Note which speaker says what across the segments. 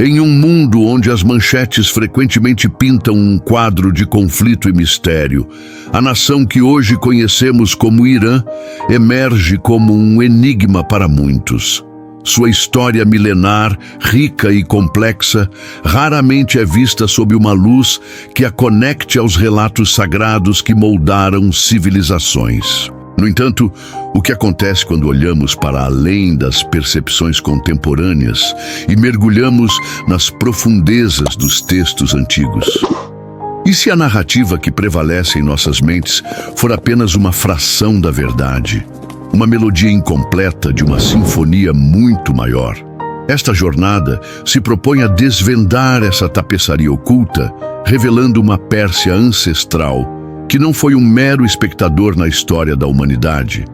Speaker 1: Em um mundo onde as manchetes frequentemente pintam um quadro de conflito e mistério, a nação que hoje conhecemos como Irã emerge como um enigma para muitos. Sua história milenar, rica e complexa, raramente é vista sob uma luz que a conecte aos relatos sagrados que moldaram civilizações. No entanto, o que acontece quando olhamos para além das percepções contemporâneas e mergulhamos nas profundezas dos textos antigos? E se a narrativa que prevalece em nossas mentes for apenas uma fração da verdade, uma melodia incompleta de uma sinfonia muito maior? Esta jornada se propõe a desvendar essa tapeçaria oculta, revelando uma Pérsia ancestral que não foi um mero espectador na história da humanidade,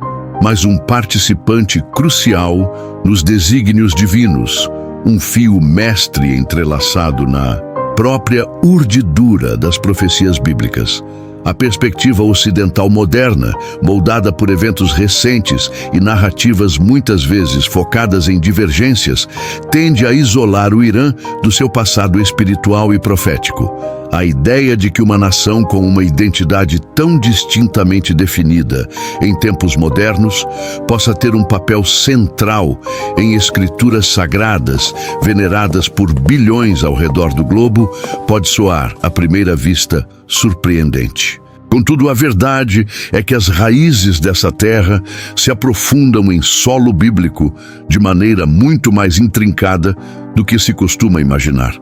Speaker 1: mas um participante crucial nos desígnios divinos, um fio mestre entrelaçado na própria urdidura das profecias bíblicas. A perspectiva ocidental moderna, moldada por eventos recentes e narrativas muitas vezes focadas em divergências, tende a isolar o Irã do seu passado espiritual e profético. A ideia de que uma nação com uma identidade tão distintamente definida em tempos modernos possa ter um papel central em escrituras sagradas veneradas por bilhões ao redor do globo pode soar, à primeira vista, surpreendente. Contudo, a verdade é que as raízes dessa terra se aprofundam em solo bíblico de maneira muito mais intrincada do que se costuma imaginar.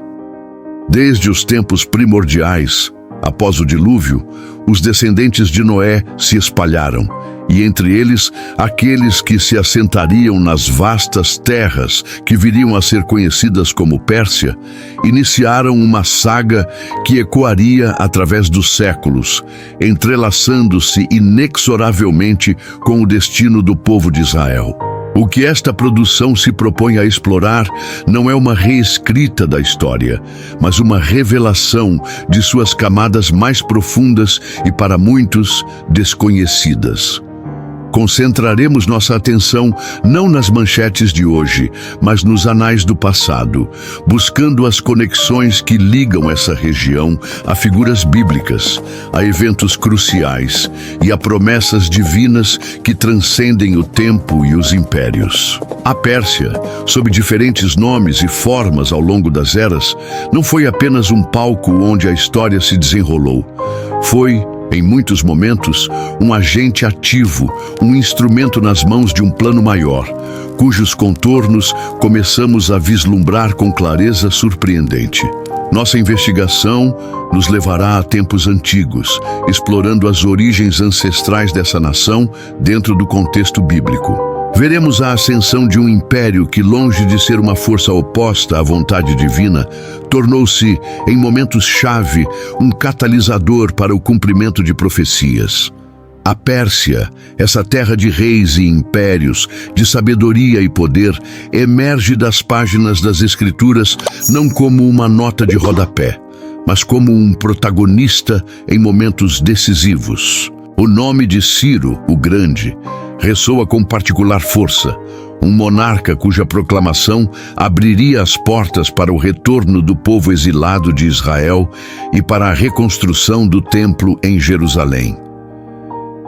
Speaker 1: Desde os tempos primordiais, após o dilúvio, os descendentes de Noé se espalharam, e entre eles, aqueles que se assentariam nas vastas terras que viriam a ser conhecidas como Pérsia, iniciaram uma saga que ecoaria através dos séculos, entrelaçando-se inexoravelmente com o destino do povo de Israel. O que esta produção se propõe a explorar não é uma reescrita da história, mas uma revelação de suas camadas mais profundas e, para muitos, desconhecidas. Concentraremos nossa atenção não nas manchetes de hoje, mas nos anais do passado, buscando as conexões que ligam essa região a figuras bíblicas, a eventos cruciais e a promessas divinas que transcendem o tempo e os impérios. A Pérsia, sob diferentes nomes e formas ao longo das eras, não foi apenas um palco onde a história se desenrolou. Foi, em muitos momentos, um agente ativo, um instrumento nas mãos de um plano maior, cujos contornos começamos a vislumbrar com clareza surpreendente. Nossa investigação nos levará a tempos antigos, explorando as origens ancestrais dessa nação dentro do contexto bíblico. Veremos a ascensão de um império que, longe de ser uma força oposta à vontade divina, tornou-se, em momentos-chave, um catalisador para o cumprimento de profecias. A Pérsia, essa terra de reis e impérios, de sabedoria e poder, emerge das páginas das Escrituras não como uma nota de rodapé, mas como um protagonista em momentos decisivos. O nome de Ciro, o Grande, ressoa com particular força, um monarca cuja proclamação abriria as portas para o retorno do povo exilado de Israel e para a reconstrução do templo em Jerusalém.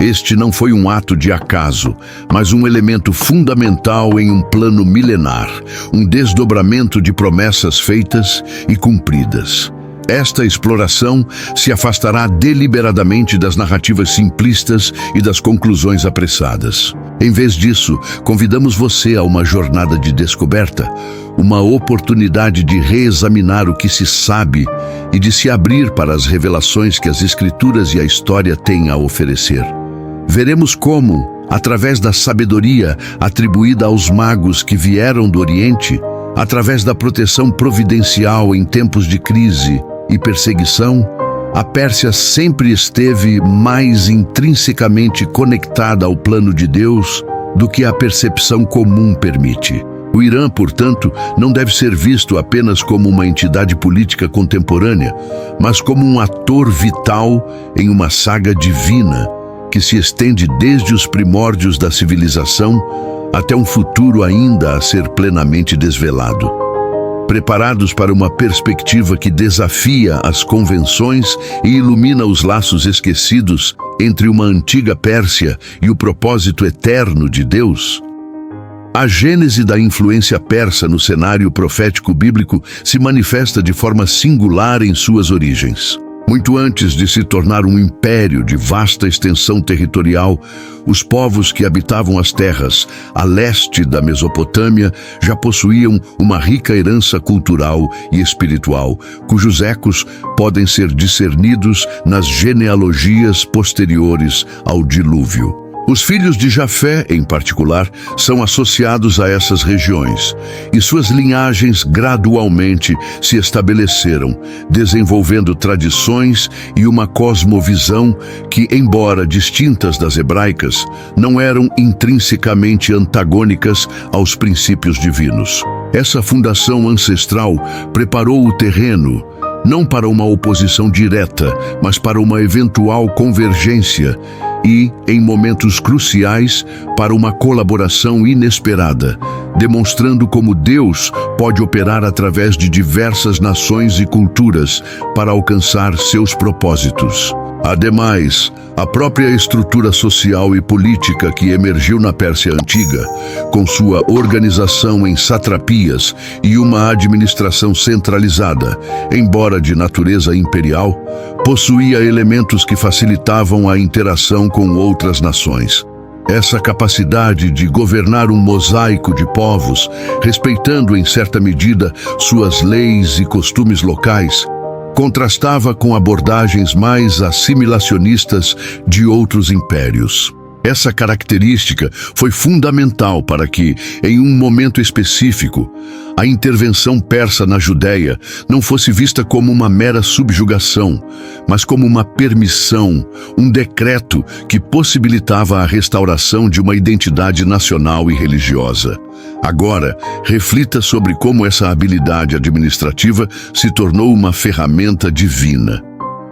Speaker 1: Este não foi um ato de acaso, mas um elemento fundamental em um plano milenar, um desdobramento de promessas feitas e cumpridas. Esta exploração se afastará deliberadamente das narrativas simplistas e das conclusões apressadas. Em vez disso, convidamos você a uma jornada de descoberta, uma oportunidade de reexaminar o que se sabe e de se abrir para as revelações que as Escrituras e a história têm a oferecer. Veremos como, através da sabedoria atribuída aos magos que vieram do Oriente, através da proteção providencial em tempos de crise e perseguição, a Pérsia sempre esteve mais intrinsecamente conectada ao plano de Deus do que a percepção comum permite. O Irã, portanto, não deve ser visto apenas como uma entidade política contemporânea, mas como um ator vital em uma saga divina que se estende desde os primórdios da civilização até um futuro ainda a ser plenamente desvelado. preparados para uma perspectiva que desafia as convenções e ilumina os laços esquecidos entre uma antiga Pérsia e o propósito eterno de Deus. A gênese da influência persa no cenário profético bíblico se manifesta de forma singular em suas origens. Muito antes de se tornar um império de vasta extensão territorial, os povos que habitavam as terras a leste da Mesopotâmia já possuíam uma rica herança cultural e espiritual, cujos ecos podem ser discernidos nas genealogias posteriores ao dilúvio. Os filhos de Jafé, em particular, são associados a essas regiões, e suas linhagens gradualmente se estabeleceram, desenvolvendo tradições e uma cosmovisão que, embora distintas das hebraicas, não eram intrinsecamente antagônicas aos princípios divinos. Essa fundação ancestral preparou o terreno, não para uma oposição direta, mas para uma eventual convergência e, em momentos cruciais, para uma colaboração inesperada, demonstrando como Deus pode operar através de diversas nações e culturas para alcançar seus propósitos. Ademais, a própria estrutura social e política que emergiu na Pérsia Antiga, com sua organização em satrapias e uma administração centralizada, embora de natureza imperial, possuía elementos que facilitavam a interação com outras nações. Essa capacidade de governar um mosaico de povos, respeitando em certa medida suas leis e costumes locais, contrastava com abordagens mais assimilacionistas de outros impérios. Essa característica foi fundamental para que, em um momento específico, a intervenção persa na Judéia não fosse vista como uma mera subjugação, mas como uma permissão, um decreto que possibilitava a restauração de uma identidade nacional e religiosa. Agora, reflita sobre como essa habilidade administrativa se tornou uma ferramenta divina.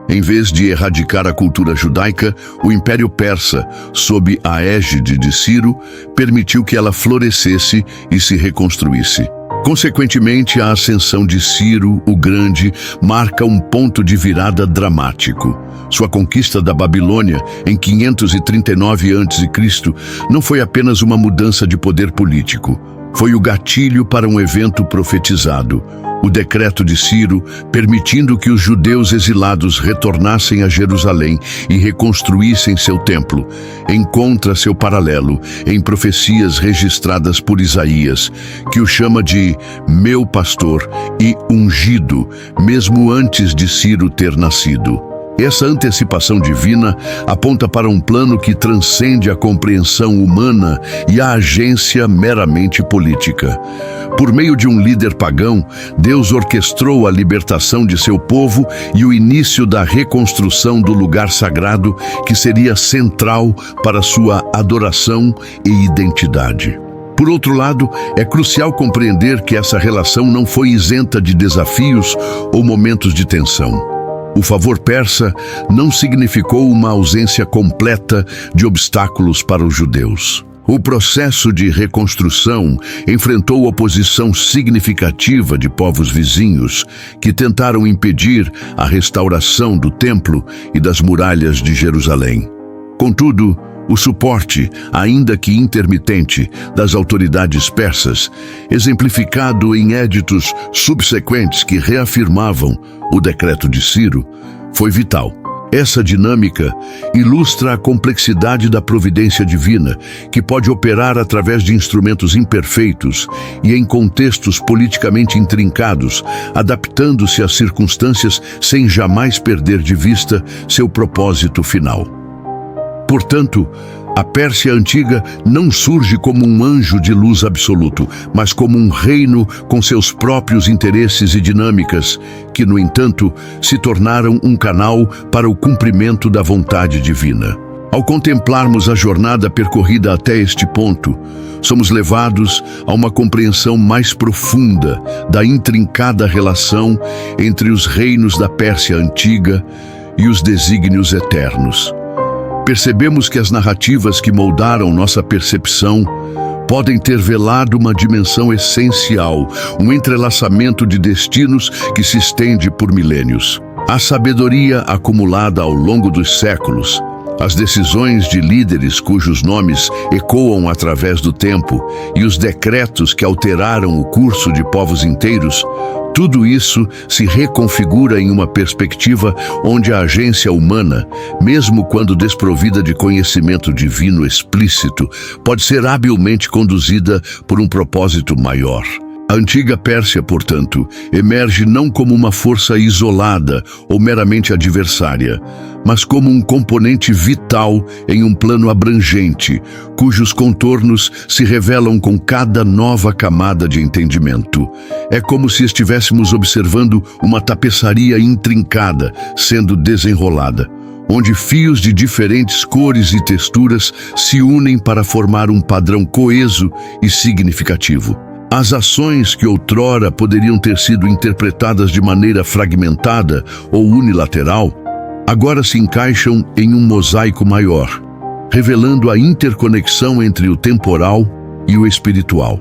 Speaker 1: Em vez de erradicar a cultura judaica, o Império Persa, sob a égide de Ciro, permitiu que ela florescesse e se reconstruísse. Consequentemente, a ascensão de Ciro, o Grande, marca um ponto de virada dramático. Sua conquista da Babilônia, em 539 a.C., não foi apenas uma mudança de poder político. Foi o gatilho para um evento profetizado. O decreto de Ciro, permitindo que os judeus exilados retornassem a Jerusalém e reconstruíssem seu templo, encontra seu paralelo em profecias registradas por Isaías, que o chama de meu pastor e ungido, mesmo antes de Ciro ter nascido. Essa antecipação divina aponta para um plano que transcende a compreensão humana e a agência meramente política. Por meio de um líder pagão, Deus orquestrou a libertação de seu povo e o início da reconstrução do lugar sagrado que seria central para sua adoração e identidade. Por outro lado, é crucial compreender que essa relação não foi isenta de desafios ou momentos de tensão. O favor persa não significou uma ausência completa de obstáculos para os judeus. O processo de reconstrução enfrentou oposição significativa de povos vizinhos que tentaram impedir a restauração do templo e das muralhas de Jerusalém. Contudo, o suporte, ainda que intermitente, das autoridades persas, exemplificado em éditos subsequentes que reafirmavam o decreto de Ciro, foi vital. Essa dinâmica ilustra a complexidade da providência divina, que pode operar através de instrumentos imperfeitos e em contextos politicamente intrincados, adaptando-se às circunstâncias sem jamais perder de vista seu propósito final. Portanto, a Pérsia Antiga não surge como um anjo de luz absoluto, mas como um reino com seus próprios interesses e dinâmicas, que, no entanto, se tornaram um canal para o cumprimento da vontade divina. Ao contemplarmos a jornada percorrida até este ponto, somos levados a uma compreensão mais profunda da intrincada relação entre os reinos da Pérsia Antiga e os desígnios eternos. Percebemos que as narrativas que moldaram nossa percepção podem ter velado uma dimensão essencial, um entrelaçamento de destinos que se estende por milênios. A sabedoria acumulada ao longo dos séculos, as decisões de líderes cujos nomes ecoam através do tempo e os decretos que alteraram o curso de povos inteiros, tudo isso se reconfigura em uma perspectiva onde a agência humana, mesmo quando desprovida de conhecimento divino explícito, pode ser habilmente conduzida por um propósito maior. A antiga Pérsia, portanto, emerge não como uma força isolada ou meramente adversária, mas como um componente vital em um plano abrangente, cujos contornos se revelam com cada nova camada de entendimento. É como se estivéssemos observando uma tapeçaria intrincada sendo desenrolada, onde fios de diferentes cores e texturas se unem para formar um padrão coeso e significativo. As ações que outrora poderiam ter sido interpretadas de maneira fragmentada ou unilateral, agora se encaixam em um mosaico maior, revelando a interconexão entre o temporal e o espiritual.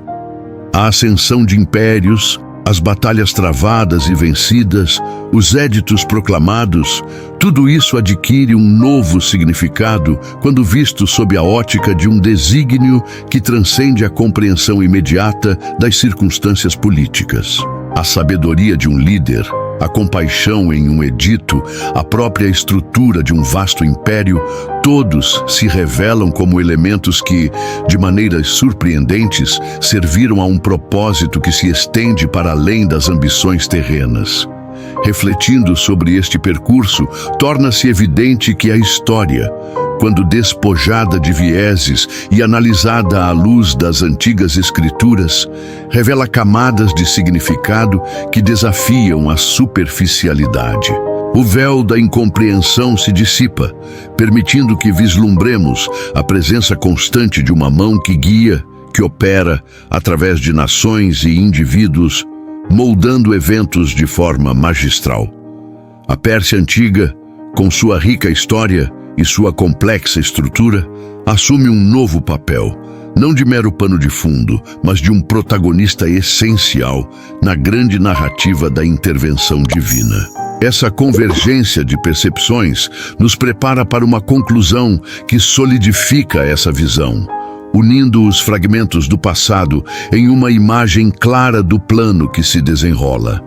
Speaker 1: A ascensão de impérios, as batalhas travadas e vencidas, os éditos proclamados, tudo isso adquire um novo significado quando visto sob a ótica de um desígnio que transcende a compreensão imediata das circunstâncias políticas. A sabedoria de um líder, a compaixão em um edito, a própria estrutura de um vasto império, todos se revelam como elementos que, de maneiras surpreendentes, serviram a um propósito que se estende para além das ambições terrenas. Refletindo sobre este percurso, torna-se evidente que a história, quando despojada de vieses e analisada à luz das antigas escrituras, revela camadas de significado que desafiam a superficialidade. O véu da incompreensão se dissipa, permitindo que vislumbremos a presença constante de uma mão que guia, que opera, através de nações e indivíduos, moldando eventos de forma magistral. A Pérsia Antiga, com sua rica história e sua complexa estrutura, assume um novo papel, não de mero pano de fundo, mas de um protagonista essencial na grande narrativa da intervenção divina. Essa convergência de percepções nos prepara para uma conclusão que solidifica essa visão, unindo os fragmentos do passado em uma imagem clara do plano que se desenrola.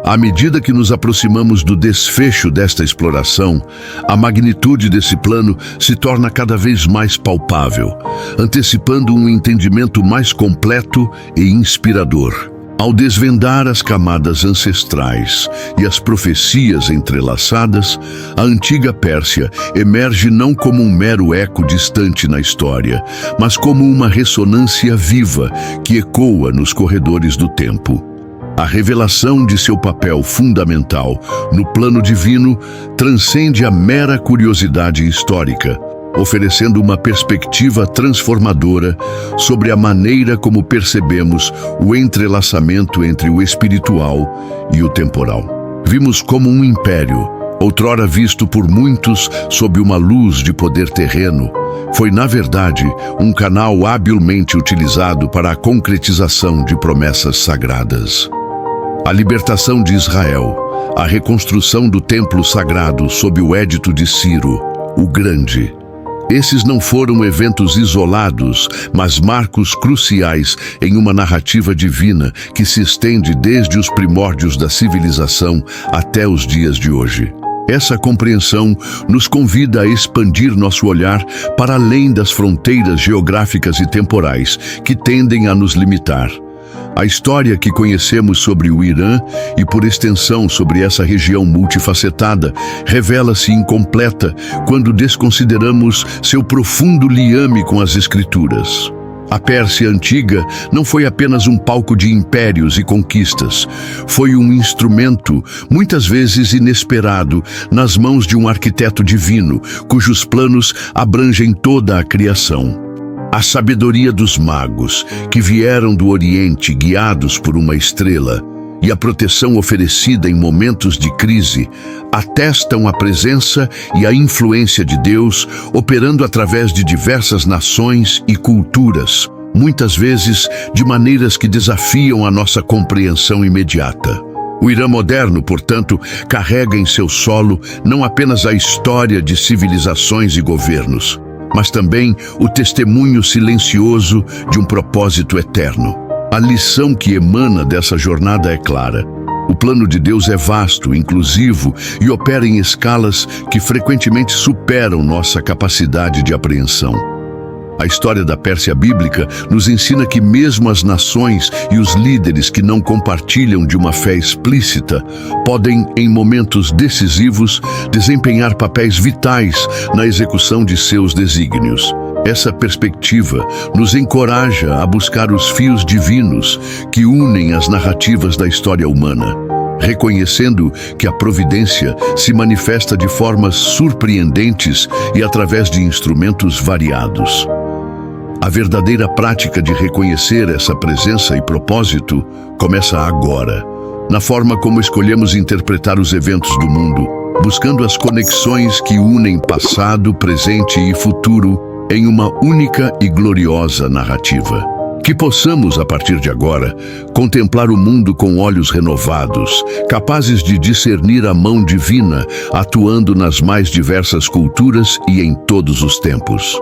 Speaker 1: À medida que nos aproximamos do desfecho desta exploração, a magnitude desse plano se torna cada vez mais palpável, antecipando um entendimento mais completo e inspirador. Ao desvendar as camadas ancestrais e as profecias entrelaçadas, a antiga Pérsia emerge não como um mero eco distante na história, mas como uma ressonância viva que ecoa nos corredores do tempo. A revelação de seu papel fundamental no plano divino transcende a mera curiosidade histórica, oferecendo uma perspectiva transformadora sobre a maneira como percebemos o entrelaçamento entre o espiritual e o temporal. Vimos como um império, outrora visto por muitos sob uma luz de poder terreno, foi, na verdade, um canal habilmente utilizado para a concretização de promessas sagradas. A libertação de Israel, a reconstrução do templo sagrado sob o édito de Ciro, o Grande. Esses não foram eventos isolados, mas marcos cruciais em uma narrativa divina que se estende desde os primórdios da civilização até os dias de hoje. Essa compreensão nos convida a expandir nosso olhar para além das fronteiras geográficas e temporais que tendem a nos limitar. A história que conhecemos sobre o Irã e, por extensão, sobre essa região multifacetada, revela-se incompleta quando desconsideramos seu profundo liame com as Escrituras. A Pérsia Antiga não foi apenas um palco de impérios e conquistas. Foi um instrumento, muitas vezes inesperado, nas mãos de um arquiteto divino, cujos planos abrangem toda a criação. A sabedoria dos magos, que vieram do Oriente guiados por uma estrela, e a proteção oferecida em momentos de crise, atestam a presença e a influência de Deus operando através de diversas nações e culturas, muitas vezes de maneiras que desafiam a nossa compreensão imediata. O Irã moderno, portanto, carrega em seu solo não apenas a história de civilizações e governos, mas também o testemunho silencioso de um propósito eterno. A lição que emana dessa jornada é clara. O plano de Deus é vasto, inclusivo e opera em escalas que frequentemente superam nossa capacidade de apreensão. A história da Pérsia bíblica nos ensina que mesmo as nações e os líderes que não compartilham de uma fé explícita podem, em momentos decisivos, desempenhar papéis vitais na execução de seus desígnios. Essa perspectiva nos encoraja a buscar os fios divinos que unem as narrativas da história humana, reconhecendo que a providência se manifesta de formas surpreendentes e através de instrumentos variados. A verdadeira prática de reconhecer essa presença e propósito começa agora, na forma como escolhemos interpretar os eventos do mundo, buscando as conexões que unem passado, presente e futuro em uma única e gloriosa narrativa. Que possamos, a partir de agora, contemplar o mundo com olhos renovados, capazes de discernir a mão divina atuando nas mais diversas culturas e em todos os tempos.